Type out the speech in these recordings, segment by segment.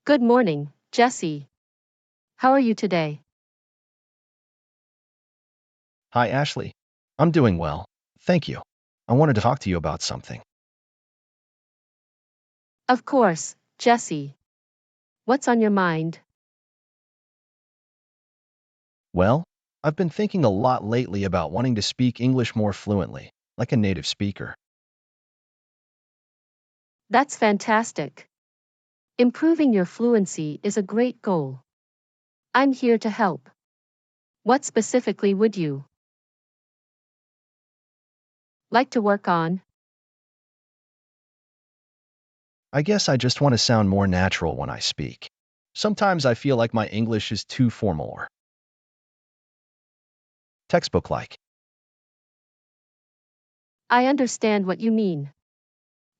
Good morning, Jesse. How are you today? Hi, Ashley. I'm doing well. Thank you. I wanted to talk to you about something. Of course, Jesse. What's on your mind? Well, I've been thinking a lot lately about wanting to speak English more fluently, like a native speaker. That's fantastic. Improving your fluency is a great goal. I'm here to help. What specifically would you like to work on? I guess I just want to sound more natural when I speak. Sometimes I feel like my English is too formal or textbook-like. I understand what you mean.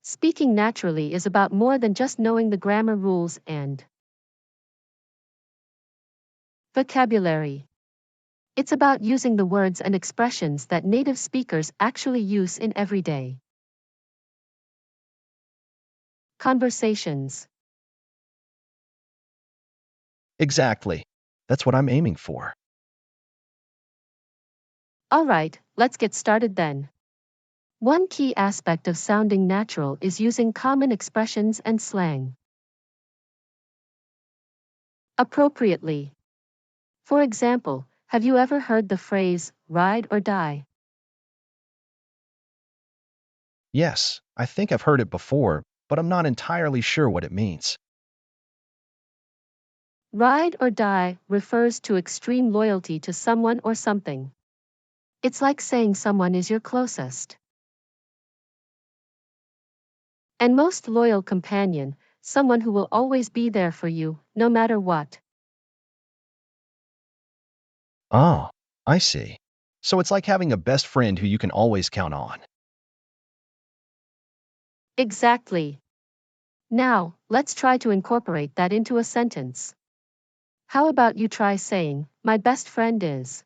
Speaking naturally is about more than just knowing the grammar rules and vocabulary. It's about using the words and expressions that native speakers actually use in everyday conversations. Exactly. That's what I'm aiming for. All right, let's get started then. One key aspect of sounding natural is using common expressions and slang appropriately. For example, have you ever heard the phrase, ride or die? Yes, I think I've heard it before, but I'm not entirely sure what it means. Ride or die refers to extreme loyalty to someone or something. It's like saying someone is your closest and most loyal companion, someone who will always be there for you, no matter what. Oh, I see. So it's like having a best friend who you can always count on. Exactly. Now, let's try to incorporate that into a sentence. How about you try saying, my best friend is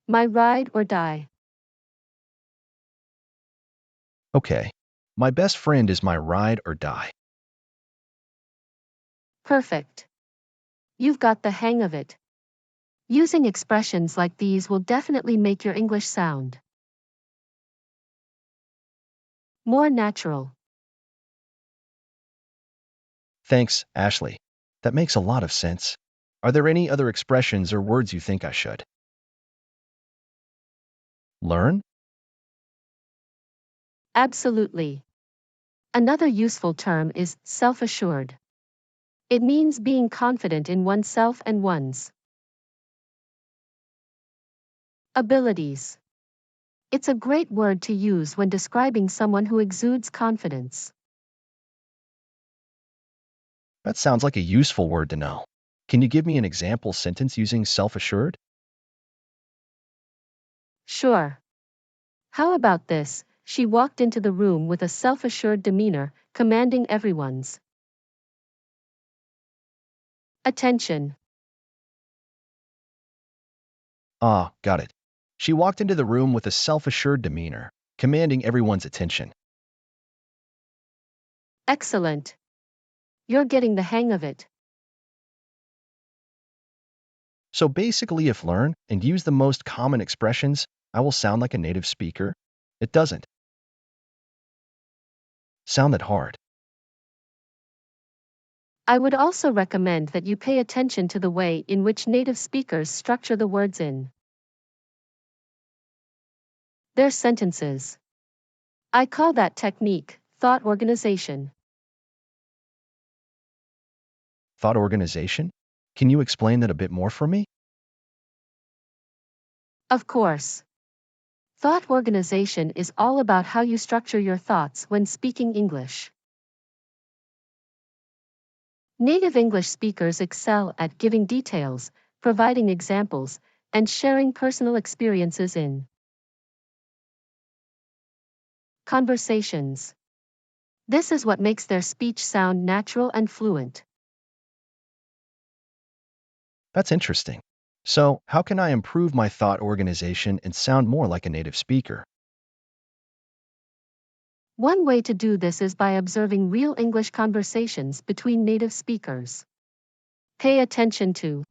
my ride or die. Okay. My best friend is my ride or die. Perfect. You've got the hang of it. Using expressions like these will definitely make your English sound more natural. Thanks, Ashley. That makes a lot of sense. Are there any other expressions or words you think I should learn? Absolutely. Another useful term is self-assured. It means being confident in oneself and one's abilities. It's a great word to use when describing someone who exudes confidence. That sounds like a useful word to know. Can you give me an example sentence using self-assured? Sure. How about this? She walked into the room with a self-assured demeanor, commanding everyone's attention. Ah, got it. She walked into the room with a self-assured demeanor, commanding everyone's attention. Excellent. You're getting the hang of it. So basically, if learn and use the most common expressions, I will sound like a native speaker. It doesn't sound that hard. I would also recommend that you pay attention to the way in which native speakers structure the words in their sentences. I call that technique thought organization. Thought organization? Can you explain that a bit more for me? Of course. Thought organization is all about how you structure your thoughts when speaking English. Native English speakers excel at giving details, providing examples, and sharing personal experiences in conversations. This is what makes their speech sound natural and fluent. That's interesting. So, how can I improve my thought organization and sound more like a native speaker? One way to do this is by observing real English conversations between native speakers. Pay attention to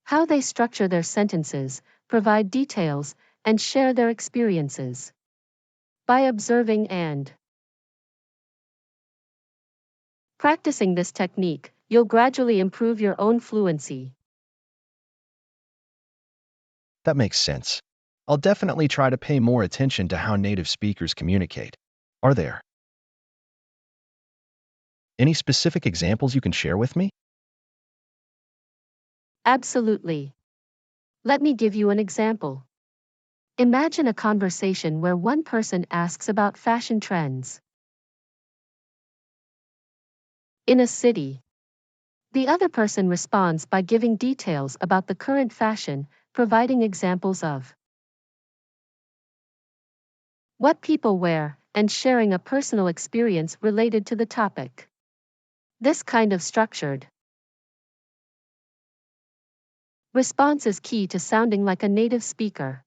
how they structure their sentences, provide details, and share their experiences. By observing and practicing this technique, you'll gradually improve your own fluency. That makes sense. I'll definitely try to pay more attention to how native speakers communicate. Are there any specific examples you can share with me? Absolutely. Let me give you an example. Imagine a conversation where one person asks about fashion trends in a city. The other person responds by giving details about the current fashion, providing examples of what people wear, and sharing a personal experience related to the topic. This kind of structured response is key to sounding like a native speaker.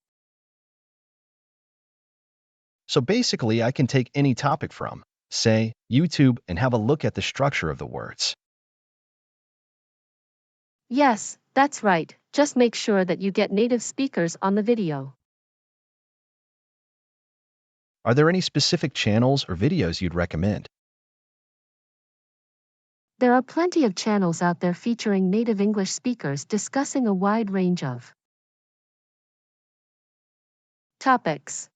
So basically, I can take any topic from, say, YouTube and have a look at the structure of the words. Yes, that's right, just make sure that you get native speakers on the video. Are there any specific channels or videos you'd recommend? There are plenty of channels out there featuring native English speakers discussing a wide range of topics.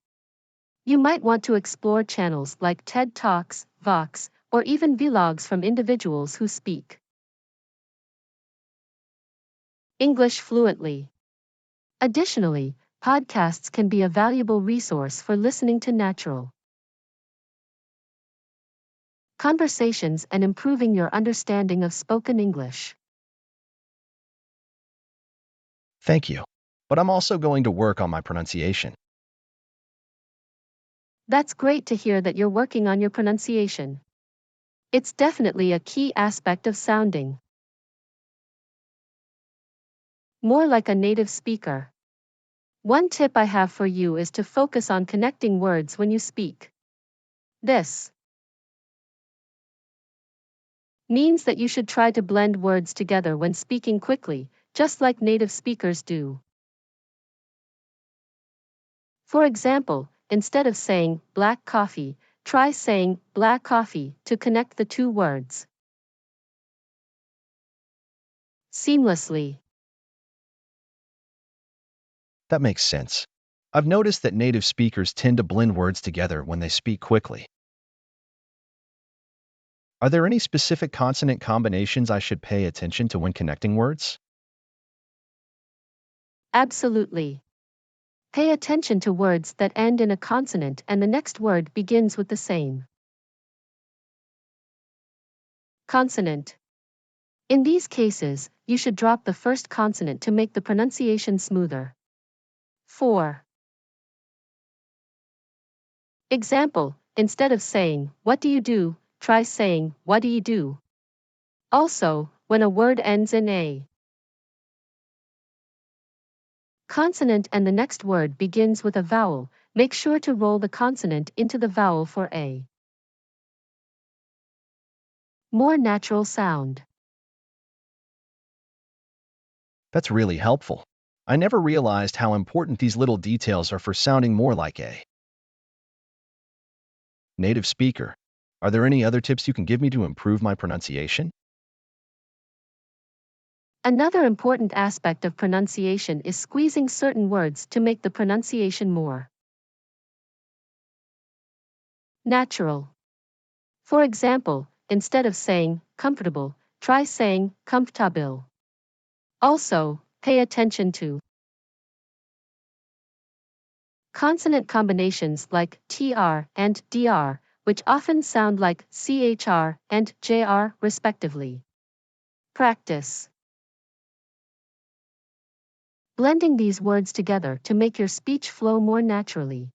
You might want to explore channels like TED Talks, Vox, or even vlogs from individuals who speak English fluently. Additionally, podcasts can be a valuable resource for listening to natural conversations and improving your understanding of spoken English. Thank you. But I'm also going to work on my pronunciation. That's great to hear that you're working on your pronunciation. It's definitely a key aspect of sounding more like a native speaker. One tip I have for you is to focus on connecting words when you speak. This means that you should try to blend words together when speaking quickly, just like native speakers do. For example, instead of saying black coffee, try saying black coffee to connect the two words seamlessly. That makes sense. I've noticed that native speakers tend to blend words together when they speak quickly. Are there any specific consonant combinations I should pay attention to when connecting words? Absolutely. Pay attention to words that end in a consonant and the next word begins with the same consonant. In these cases, you should drop the first consonant to make the pronunciation smoother. 4. Example, instead of saying, what do you do, try saying, what do you do? Also, when a word ends in a consonant and the next word begins with a vowel, make sure to roll the consonant into the vowel for a more natural sound. That's really helpful. I never realized how important these little details are for sounding more like a native speaker. Are there any other tips you can give me to improve my pronunciation? Another important aspect of pronunciation is squeezing certain words to make the pronunciation more natural. For example, instead of saying comfortable, try saying comfortable. Also, pay attention to consonant combinations like TR and DR, which often sound like CHR and JR respectively. Practice blending these words together to make your speech flow more naturally.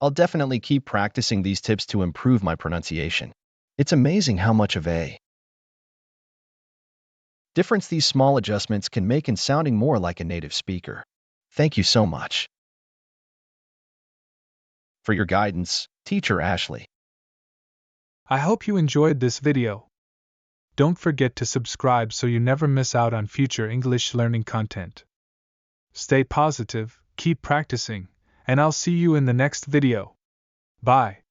I'll definitely keep practicing these tips to improve my pronunciation. It's amazing how much of a difference these small adjustments can make in sounding more like a native speaker. Thank you so much. For your guidance, Teacher Ashley. I hope you enjoyed this video. Don't forget to subscribe so you never miss out on future English learning content. Stay positive, keep practicing, and I'll see you in the next video. Bye.